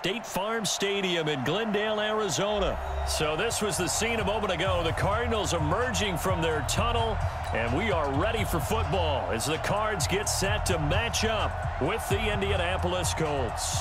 State Farm Stadium in Glendale, Arizona. So this was the scene a moment ago. The Cardinals emerging from their tunnel, and we are ready for football as the Cards get set to match up with the Indianapolis Colts.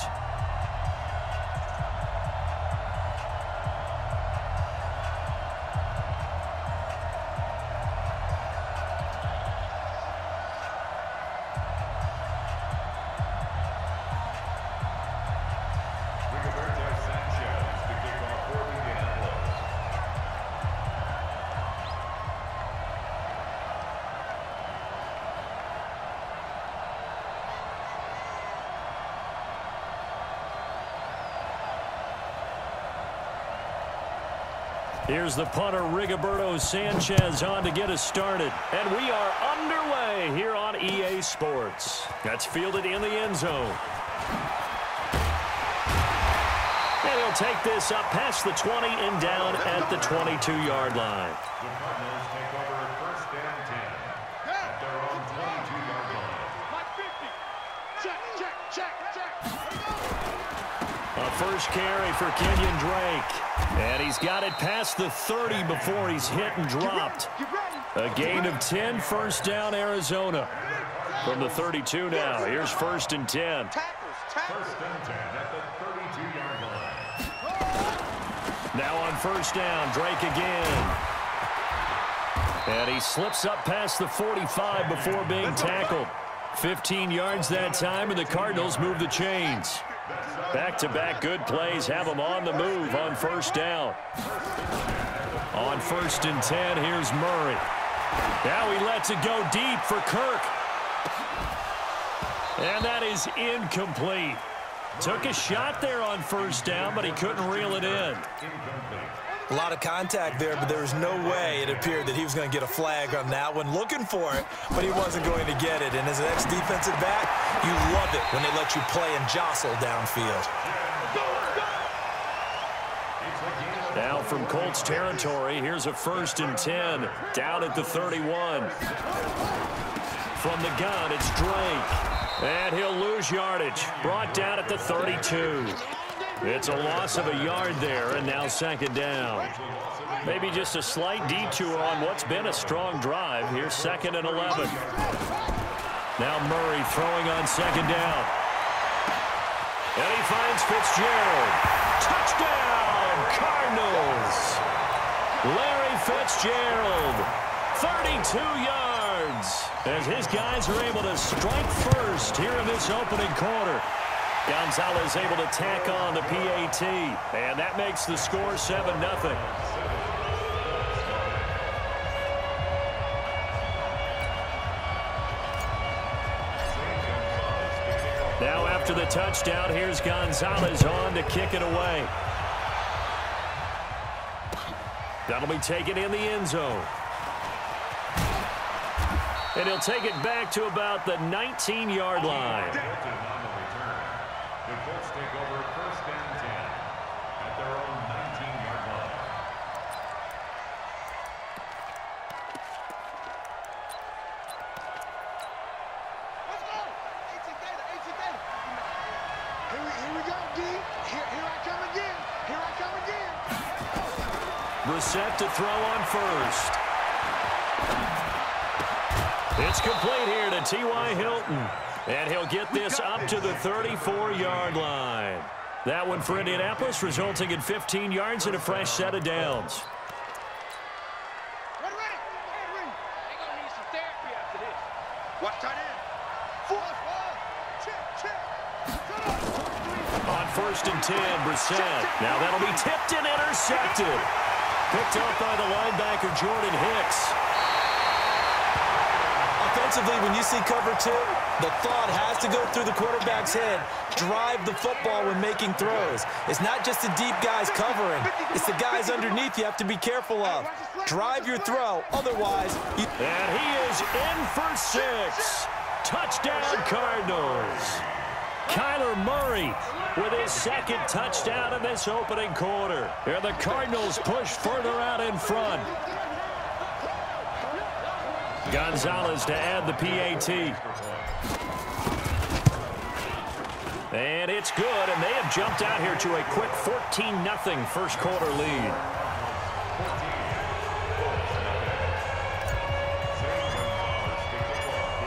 Here's the punter, Rigoberto Sanchez, on to get us started. And we are underway here on EA Sports. That's fielded in the end zone. And he'll take this up past the 20 and down at the 22-yard line. The Cardinals take over at first and 10 at their own 22-yard line. Like 50. Check. A first carry for Kenyon Drake. And he's got it past the 30 before he's hit and dropped. A gain of 10, first down, Arizona. From the 32 now, here's first and 10. First and 10 at the 32-yard line. Now on first down, Drake again. And he slips up past the 45 before being tackled. 15 yards that time, and the Cardinals move the chains. Back-to-back good plays have them on the move on first down. On first and 10, here's Murray. Now he lets it go deep for Kirk. And that is incomplete. Took a shot there on first down, but he couldn't reel it in. A lot of contact there, but there was no way it appeared that he was going to get a flag on that one. Looking for it, but he wasn't going to get it. And as an ex-defensive back, you love it when they let you play and jostle downfield. Now from Colts territory, here's a first and 10 down at the 31. From the gun, it's Drake. And he'll lose yardage. Brought down at the 32. It's a loss of a yard there, and now second down. Maybe just a slight detour on what's been a strong drive. Here's second and 11. Now Murray throwing on second down. And he finds Fitzgerald. Touchdown, Cardinals. Larry Fitzgerald, 32 yards. As his guys are able to strike first here in this opening quarter. Gonzalez able to tack on the PAT, and that makes the score 7-0. Now after the touchdown, here's Gonzalez on to kick it away. That'll be taken in the end zone. And he'll take it back to about the 19-yard line. The Colts take over first and 10 at their own 19-yard line. Let's go. AT Data. Here we go, D. Here I come again. Brissett to throw on first. It's complete here to T.Y. Hilton. And he'll get this up to the 34-yard line. That one for Indianapolis, resulting in 15 yards and a fresh set of downs. Ready. They're gonna need some therapy after this. Watch tight end. Check. On first and 10, Brissett. Now that'll be tipped and intercepted. Picked up by the linebacker, Jordan Hicks. Offensively, when you see cover two, the thought has to go through the quarterback's head. Drive the football when making throws. It's not just the deep guys covering. It's the guys underneath you have to be careful of. Drive your throw. Otherwise, you... And he is in for 6. Touchdown, Cardinals. Kyler Murray with his second touchdown in this opening quarter. And the Cardinals push further out in front. Gonzalez to add the PAT. And it's good, and they have jumped out here to a quick 14-0 first quarter lead.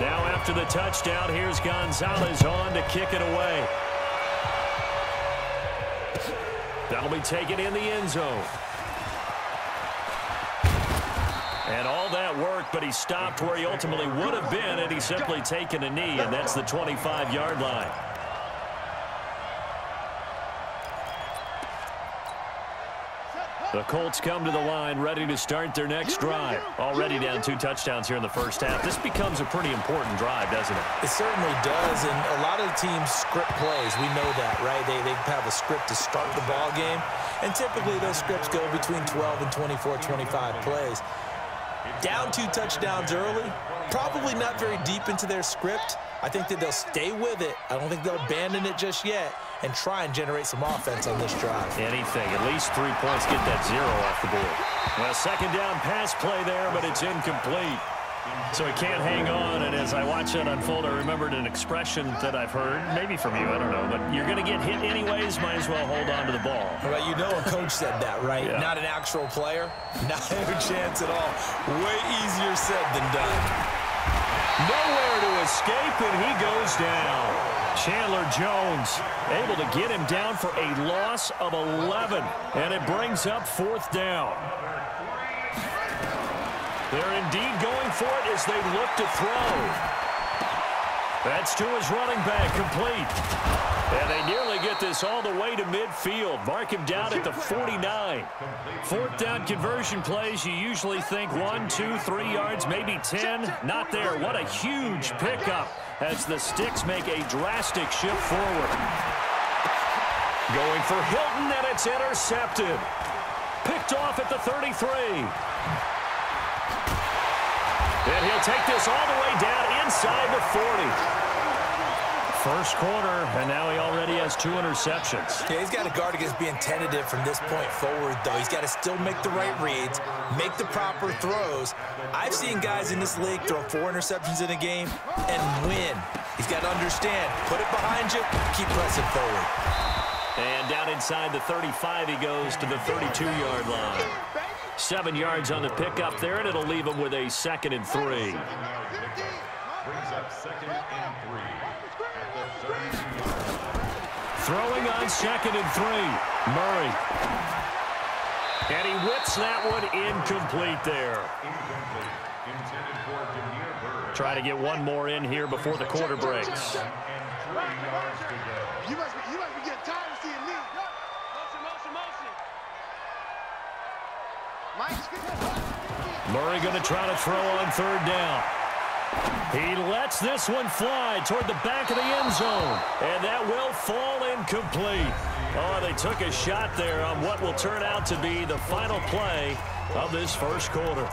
Now after the touchdown, here's Gonzalez on to kick it away. That'll be taken in the end zone. And all that work, but he stopped where he ultimately would have been had he simply taken a knee, and that's the 25-yard line. The Colts come to the line ready to start their next drive. Already down 2 touchdowns here in the first half. This becomes a pretty important drive, doesn't it? It certainly does, and a lot of the teams script plays. We know that, right? They have a script to start the ball game, and typically those scripts go between 12 and 24, 25 plays. Down 2 touchdowns early, probably not very deep into their script. I think that they'll stay with it. I don't think they'll abandon it just yet and try and generate some offense on this drive. Anything, at least 3 points, get that 0 off the board. Well, second down pass play there, but it's incomplete. So he can't hang on, and as I watch that unfold, I remembered an expression that I've heard, maybe from you, I don't know, but you're going to get hit anyways, might as well hold on to the ball. Well, you know a coach said that, right? Yeah. Not an actual player. Not a chance at all. Way easier said than done. Nowhere to escape, and he goes down. Chandler Jones able to get him down for a loss of 11, and it brings up 4th down. They're indeed going for it as they look to throw. That's to his running back, complete. And they nearly get this all the way to midfield. Mark him down at the 49. 4th down conversion plays, you usually think 1, 2, 3 yards, maybe 10. Not there. What a huge pickup as the Sticks make a drastic shift forward. Going for Hilton, and it's intercepted. Picked off at the 33. And he'll take this all the way down inside the 40. First quarter, and now he already has 2 interceptions. Yeah, he's got to guard against being tentative from this point forward, though. He's got to still make the right reads, make the proper throws. I've seen guys in this league throw 4 interceptions in a game and win. He's got to understand, put it behind you, keep pressing forward. And down inside the 35, he goes to the 32-yard line. 7 yards on the pickup there, and it'll leave him with a 2nd and 3. Brings up 2nd and 3 at the 32-yard line. Throwing on 2nd and 3, Murray. And he whips that one incomplete there. Incomplete. Intended for Demir Bird. Try to get one more in here before the quarter breaks. And 3 yards to go. You must be getting tired of seeing me. Motion. Murray going to try to throw on 3rd down. He lets this one fly toward the back of the end zone, and that will fall incomplete. Oh, they took a shot there on what will turn out to be the final play of this first quarter.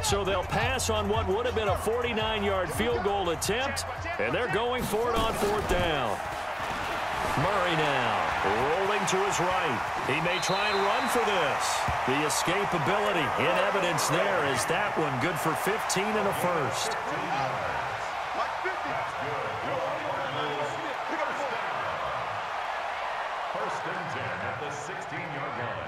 So they'll pass on what would have been a 49-yard field goal attempt, and they're going for it on 4th down. Murray now rolling to his right. He may try and run for this. The escapability in evidence there is that one good for 15 and a first. First and 10 at the 16-yard line.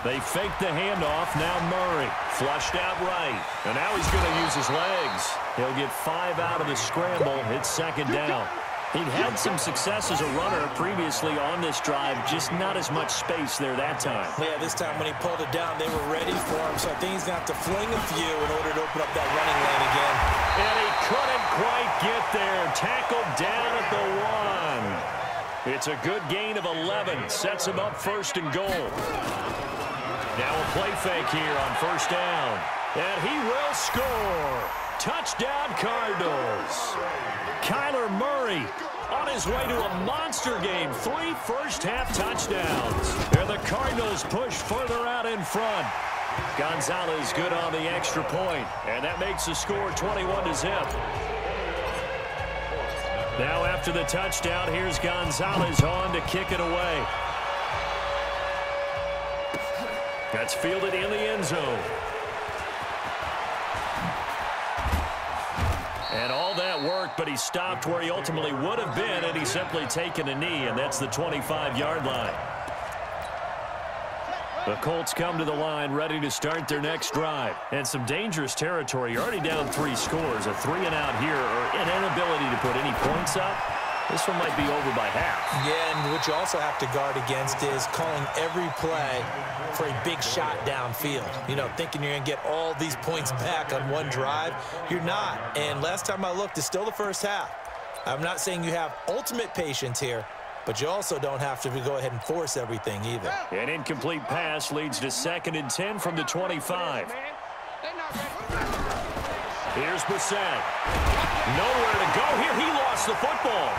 They fake the handoff. Now Murray flushed out right. And now he's going to use his legs. He'll get 5 out of the scramble. It's 2nd down. He'd had some success as a runner previously on this drive, just not as much space there that time. Yeah, this time when he pulled it down, they were ready for him, so I think he's going to have to fling a few in order to open up that running lane again. And he couldn't quite get there. Tackled down at the 1. It's a good gain of 11. Sets him up 1st and goal. Now a play fake here on 1st down. And he will score. Touchdown Cardinals. Kyler Murray on his way to a monster game. 3 first-half touchdowns. And the Cardinals push further out in front. Gonzalez good on the extra point. And that makes the score 21-0. Now after the touchdown, here's Gonzalez on to kick it away. That's fielded in the end zone. And all that worked, but he stopped where he ultimately would have been, and he's simply taken a knee, and that's the 25-yard line. The Colts come to the line ready to start their next drive. And some dangerous territory. You're already down 3 scores. A 3-and-out here, or an inability to put any points up. This one might be over by half. Yeah, and what you also have to guard against is calling every play for a big shot downfield. You know, thinking you're going to get all these points back on one drive. You're not. And last time I looked, it's still the first half. I'm not saying you have ultimate patience here, but you also don't have to go ahead and force everything either. An incomplete pass leads to 2nd and 10 from the 25. Here's Brissett. Nowhere to go here. He lost the football.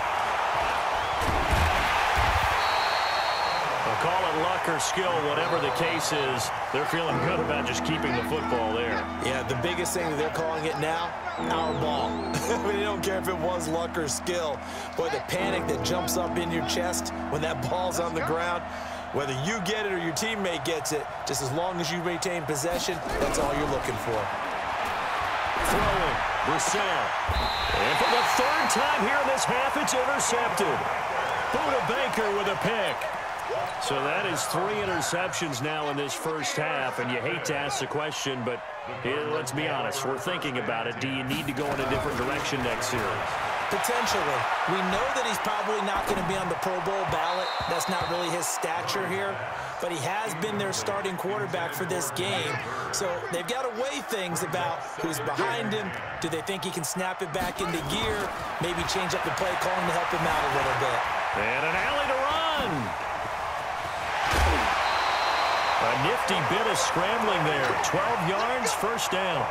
They'll call it luck or skill, whatever the case is. They're feeling good about just keeping the football there. Yeah, the biggest thing that they're calling it now, our ball. I mean, they don't care if it was luck or skill. Boy, the panic that jumps up in your chest when that ball's on the ground, whether you get it or your teammate gets it, just as long as you retain possession, that's all you're looking for. Throwing, Brissett. And for the 3rd time here in this half, it's intercepted. Buda Baker with a pick. So that is 3 interceptions now in this first half, and you hate to ask the question, but let's be honest, we're thinking about it. Do you need to go in a different direction next series? Potentially. We know that he's probably not going to be on the Pro Bowl ballot. That's not really his stature here, but he has been their starting quarterback for this game. So they've got to weigh things about who's behind him. Do they think he can snap it back into gear? Maybe change up the play calling to help him out a little bit. And an alley to run. A nifty bit of scrambling there. 12 yards, first down.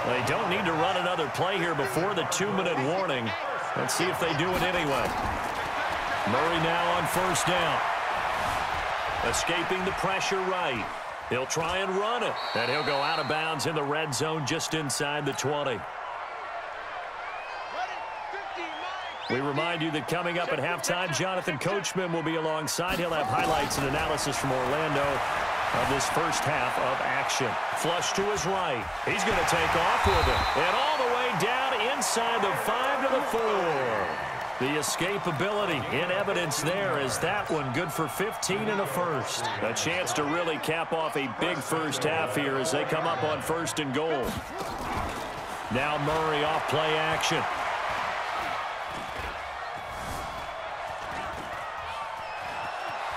They don't need to run another play here before the 2-minute warning. Let's see if they do it anyway. Murray now on first down. Escaping the pressure right. He'll try and run it. And he'll go out of bounds in the red zone just inside the 20. We remind you that coming up at halftime, Jonathan Coachman will be alongside. He'll have highlights and analysis from Orlando of this first half of action. Flush to his right. He's going to take off with it. And all the way down inside the 5 to the 4. The escapability in evidence there is that one good for 15 and a first. A chance to really cap off a big first half here as they come up on 1st and goal. Now Murray off play action.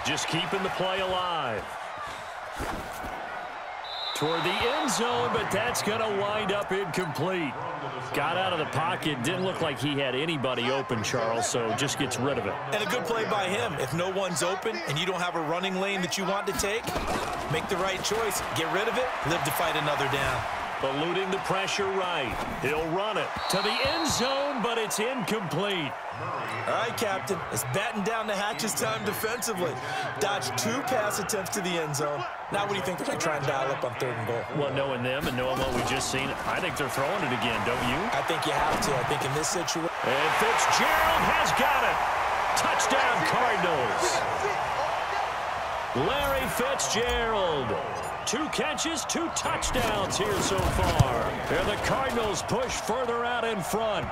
Just keeping the play alive. Toward the end zone, but that's going to wind up incomplete. Got out of the pocket. Didn't look like he had anybody open, Charles, so just gets rid of it. And a good play by him. If no one's open and you don't have a running lane that you want to take, make the right choice. Get rid of it. Live to fight another down. Eluding the pressure right. He'll run it to the end zone, but it's incomplete. All right, Captain. It's batten down the hatches time defensively. Dodged 2 pass attempts to the end zone. Now what do you think they're going to try and dial up on 3rd and goal? Well, knowing them and knowing what we just seen, I think they're throwing it again, don't you? I think you have to. I think in this situation. And Fitzgerald has got it. Touchdown, Cardinals. Larry Fitzgerald. 2 catches, 2 touchdowns here so far. And the Cardinals push further out in front.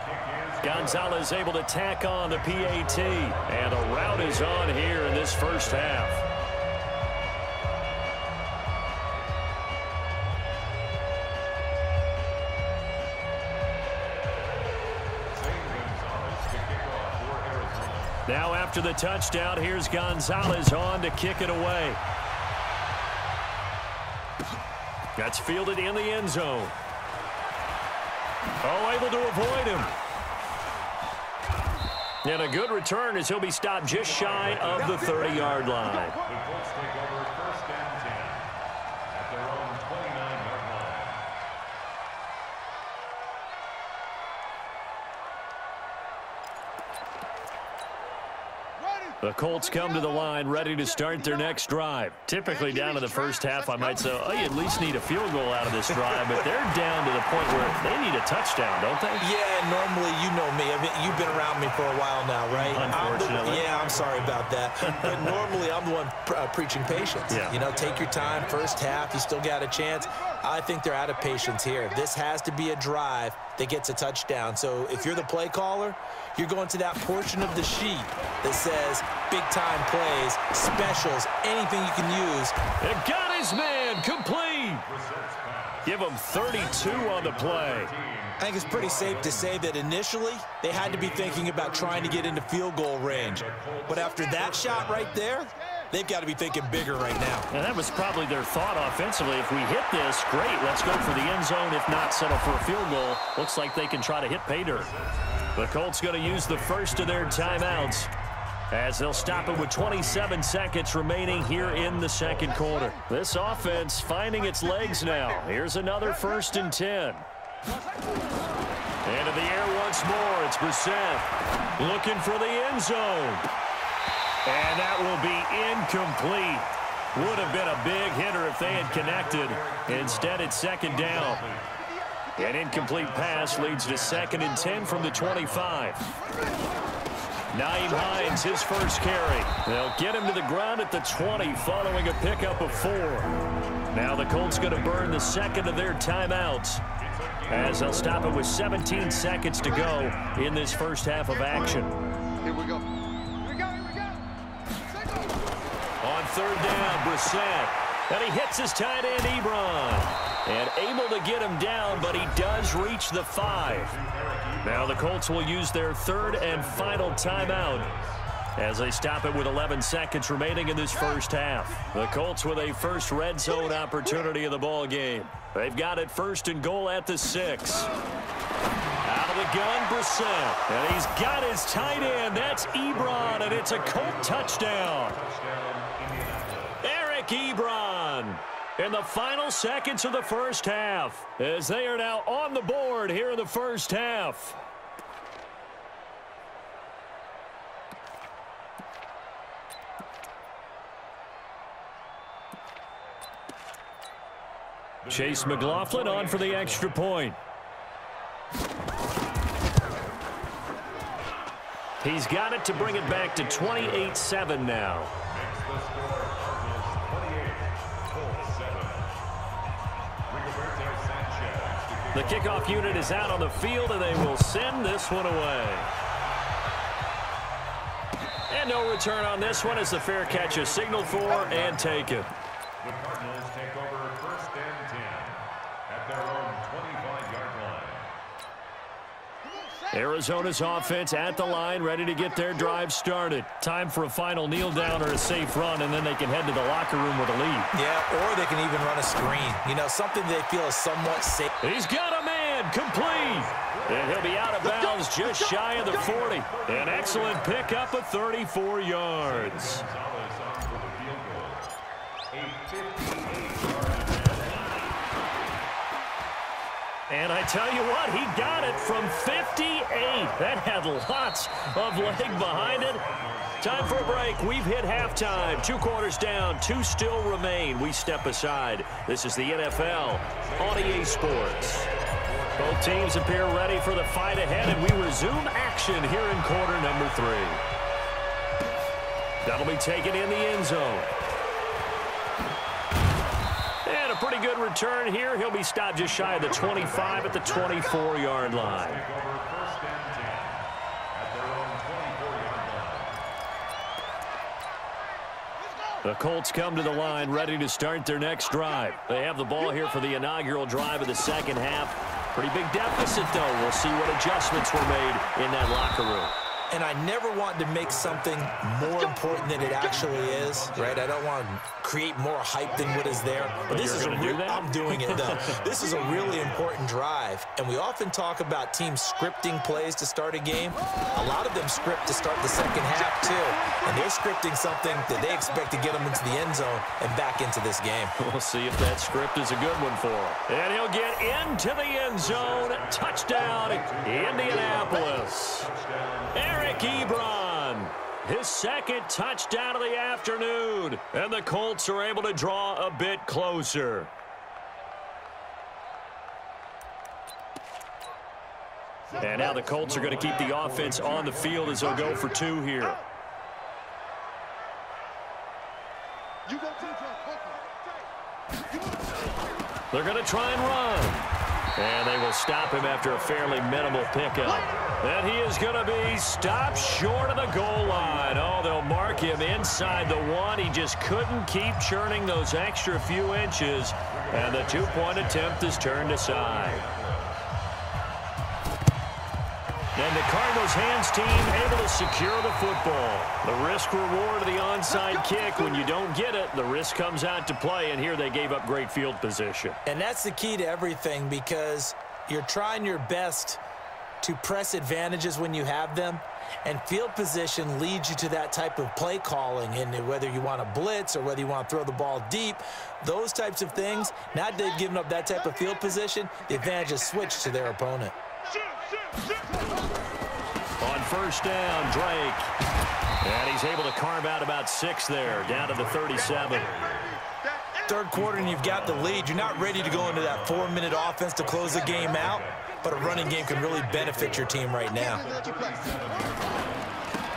Gonzalez able to tack on the PAT. And the route is on here in this first half. Now after the touchdown, here's Gonzalez on to kick it away. That's fielded in the end zone. Oh, able to avoid him. And a good return as he'll be stopped just shy of the 30-yard line. The Colts take over 1st and 10 at their own 29-yard line. The Colts come to the line ready to start their next drive. Typically down to the first half, I might say, oh, you at least need a field goal out of this drive, but they're down to the point where they need a touchdown, don't they? Yeah, normally, you know me. I mean, you've been around me for a while now, right? Unfortunately. I'm sorry about that. But normally, I'm the one preaching patience. Yeah. You know, take your time. First half, you still got a chance. I think they're out of patience here. This has to be a drive that gets a touchdown. So if you're the play caller, you're going to that portion of the sheet that says big-time plays, specials, anything you can use. It got his man complete. Give him 32 on the play. I think it's pretty safe to say that initially they had to be thinking about trying to get into field goal range. But after that shot right there, they've got to be thinking bigger right now. And that was probably their thought offensively. If we hit this, great, let's go for the end zone. If not, settle for a field goal. Looks like they can try to hit pay dirt. The Colts going to use the first of their timeouts as they'll stop it with 27 seconds remaining here in the second quarter. This offense finding its legs now. Here's another 1st and 10. Into the air once more. It's Brissett looking for the end zone. And that will be incomplete. Would have been a big hitter if they had connected. Instead, it's 2nd down. An incomplete pass leads to 2nd and 10 from the 25. Naeem Hines, his first carry. They'll get him to the ground at the 20 following a pickup of 4. Now the Colts going to burn the second of their timeouts as they'll stop it with 17 seconds to go in this first half of action. Here we go. On 3rd down, Brissett. And he hits his tight end, Ebron. And able to get him down, but he does reach the 5. Now the Colts will use their 3rd and final timeout as they stop it with 11 seconds remaining in this first half. The Colts with a first red zone opportunity of the ball game. They've got it 1st and goal at the 6. Out of the gun, Brissett. And he's got his tight end. That's Ebron, and it's a Colt touchdown. Eric Ebron in the final seconds of the first half as they are now on the board here in the first half. Chase McLaughlin on for the extra point. He's got it to bring it back to 28-7 now. The kickoff unit is out on the field, and they will send this one away. And no return on this one as the fair catch is signaled for and taken. The Cardinals take over 1st and 10 at their own 25-yard line. Arizona's offense at the line, ready to get their drive started. Time for a final kneel down or a safe run, and then they can head to the locker room with a lead. Yeah, or they can even run a screen. You know, something they feel is somewhat safe. He's got a man complete. And he'll be out of bounds just shy of the 40. An excellent pickup of 34 yards. And I tell you what, he got it from 58. That had lots of leg behind it. Time for a break. We've hit halftime. 2 quarters down. 2 still remain. We step aside. This is the NFL on EA Sports. Both teams appear ready for the fight ahead, and we resume action here in quarter number 3. That'll be taken in the end zone. And a pretty good return here. He'll be stopped just shy of the 25 at the 24-yard line. The Colts come to the line ready to start their next drive. They have the ball here for the inaugural drive of the second half. Pretty big deficit, though. We'll see what adjustments were made in that locker room. And I never want to make something more important than it actually is, right? I don't want to create more hype than what is there. But this is I'm doing it, though. This is a really important drive. And we often talk about teams scripting plays to start a game. A lot of them script to start the second half, too. And they're scripting something that they expect to get them into the end zone and back into this game. We'll see if that script is a good one for him. And he'll get into the end zone. Touchdown, Indianapolis. Eric Ebron his second touchdown of the afternoon. And the Colts are able to draw a bit closer. And now the Colts are going to keep the offense on the field as they'll go for 2 here. They're going to try and run. And they will stop him after a fairly minimal pickup. And he is going to be stopped short of the goal line. Oh, they'll mark him inside the 1. He just couldn't keep churning those extra few inches. And the 2-point attempt is turned aside. And the Cardinals' hands team able to secure the football. The risk-reward of the onside kick. When you don't get it, the risk comes out to play, and here they gave up great field position. And that's the key to everything, because you're trying your best to press advantages when you have them, and field position leads you to that type of play calling. And whether you want to blitz or whether you want to throw the ball deep, those types of things, now that they've given up that type of field position, the advantage is switched to their opponent. On first down, Drake. And he's able to carve out about 6 there, down to the 37. Third quarter and you've got the lead. You're not ready to go into that 4-minute offense to close the game out, but a running game can really benefit your team right now.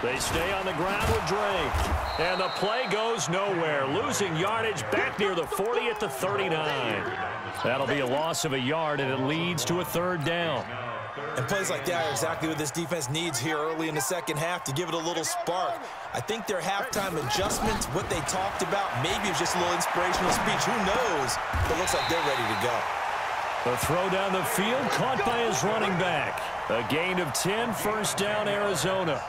They stay on the ground with Drake. And the play goes nowhere. Losing yardage back near the 40 at the 39. That'll be a loss of a yard, and it leads to a 3rd down. And plays like that are exactly what this defense needs here early in the second half to give it a little spark. I think their halftime adjustments, what they talked about, maybe it was just a little inspirational speech. Who knows? But it looks like they're ready to go. The throw down the field, caught by his running back. A gain of 10, first down, Arizona.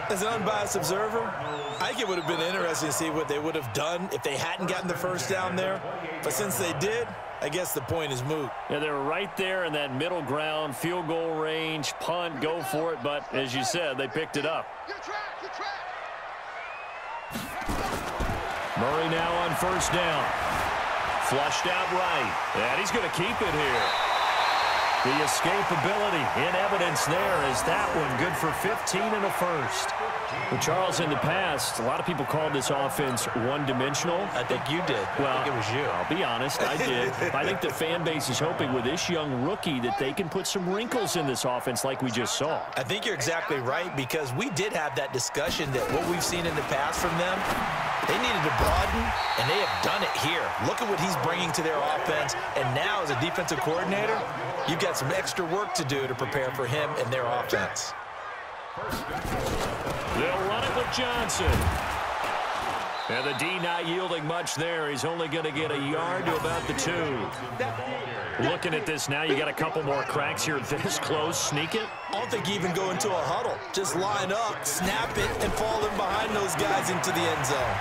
As an unbiased observer, I think it would have been interesting to see what they would have done if they hadn't gotten the first down there. But since they did, I guess the point is moot. Yeah, they're right there in that middle ground, field goal range, punt, go for it. But as you said, they picked it up. Murray now on first down. Flushed out right. And he's going to keep it here. The escapability in evidence there is that one good for 15 and a first. Well, Charles, in the past, a lot of people called this offense one-dimensional. I think you did. Well, I think it was you. I'll be honest, I did. I think the fan base is hoping with this young rookie that they can put some wrinkles in this offense like we just saw. I think you're exactly right, because we did have that discussion that what we've seen in the past from them, they needed to broaden, and they have done it here. Look at what he's bringing to their offense, and now as a defensive coordinator, you've got some extra work to do to prepare for him and their offense. They'll run it with Johnson. And the D not yielding much there. He's only going to get a yard to about the 2. Looking at this now, you got a couple more cracks here this close. Sneak it. I don't think you even go into a huddle. Just line up, snap it, and fall in behind those guys into the end zone.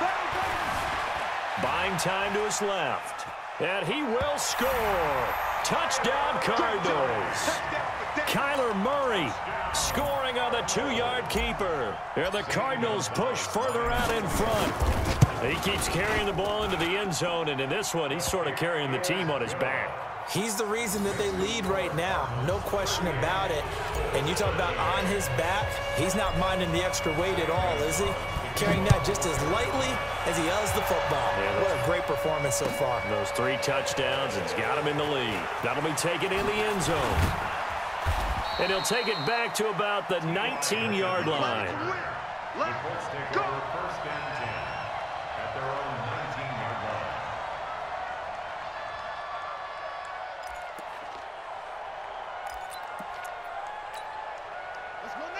Buying time to his left. And he will score. Touchdown, Cardinals. Kyler Murray scoring on the 2-yard keeper. And the Cardinals push further out in front. He keeps carrying the ball into the end zone, and in this one, he's sort of carrying the team on his back. He's the reason that they lead right now, no question about it. And you talk about on his back, he's not minding the extra weight at all, is he? Carrying that just as lightly as he does the football. Yeah, what a great performance so far. Those 3 touchdowns, it's got him in the lead. That'll be taken in the end zone. And he'll take it back to about the 19-yard line. Let's take over first and 10 at their own 19-yard line.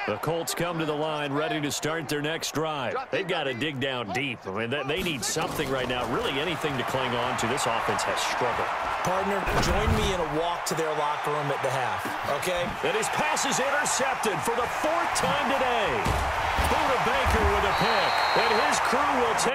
The Colts come to the line ready to start their next drive. They've got to dig down deep. I mean, they need something right now, really anything to cling on to. This offense has struggled. Partner, join me in a walk to their locker room at the half, okay? And his pass is intercepted for the 4th time today. Buda Baker with a pick. And his crew will take